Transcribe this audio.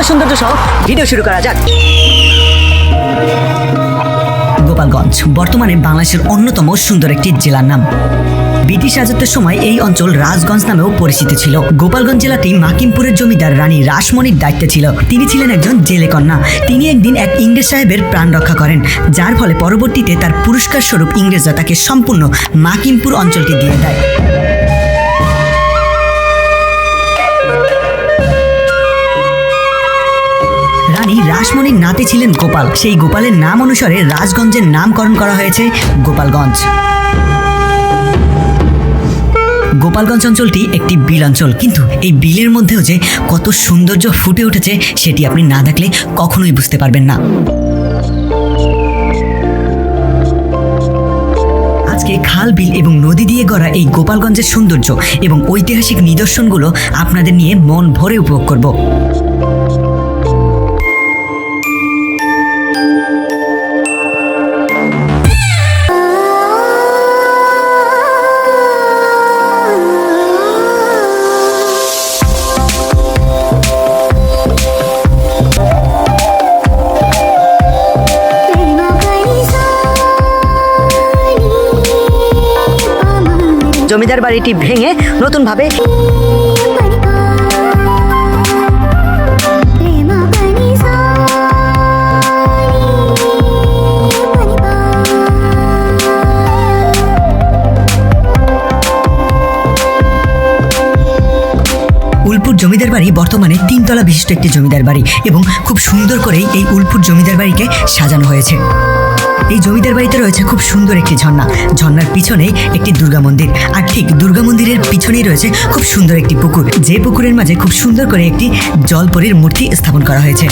সৌন্দর্য সহ ভিডিও শুরু করা যাক। গোপালগঞ্জ বর্তমানে বাংলাদেশের অন্যতম সুন্দর একটি জেলার নাম। ব্রিটিশ রাজত্বের সময় এই অঞ্চল রাজগঞ্জ নামেও পরিচিত ছিল। গোপালগঞ্জ জেলাটি মাকিমপুরের জমিদার রানী রাসমণির দায়িত্বে ছিল। তিনি ছিলেন একজন জেলে কন্যা। তিনি একদিন এক ইংরেজ সাহেবের প্রাণ রক্ষা করেন, যার ফলে পরবর্তীতে তার পুরস্কার স্বরূপ ইংরেজরা তাকে সম্পূর্ণ মাকিমপুর অঞ্চলটি দিয়ে দেয়। রানী রাসমণির নাতি ছিলেন গোপাল। সেই গোপালের নাম অনুসারে রাজগঞ্জের নামকরণ করা হয়েছে গোপালগঞ্জ। গোপালগঞ্জ অঞ্চলটি একটি বিল অঞ্চল, কিন্তু এই বিলের মধ্যেও যে কত সৌন্দর্য ফুটে উঠেছে সেটি আপনি না দেখলে কখনোই বুঝতে পারবেন না। আজকে খাল, বিল এবং নদী দিয়ে গড়া এই গোপালগঞ্জের সৌন্দর্য এবং ঐতিহাসিক নিদর্শনগুলো আপনাদের নিয়ে মন ভরে উপভোগ করব। জমিদার বাড়িটি ভেঙে নতুনভাবে উলপুর জমিদার বাড়ি বর্তমানে 3 তলা বিশিষ্ট একটি জমিদার বাড়ি এবং খুব সুন্দর করেই এই উলপুর জমিদার বাড়িকে সাজানো হয়েছে। এই জমিদার বাড়িতে রয়েছে খুব সুন্দর একটি ঝর্ণা। ঝর্ণার পিছনে একটি দুর্গা মন্দির, আর ঠিক দুর্গা মন্দিরের পিছনেই রয়েছে খুব সুন্দর একটি পুকুর, যে পুকুরের মাঝে খুব সুন্দর করে একটি জলপরীর মূর্তি স্থাপন করা হয়েছে।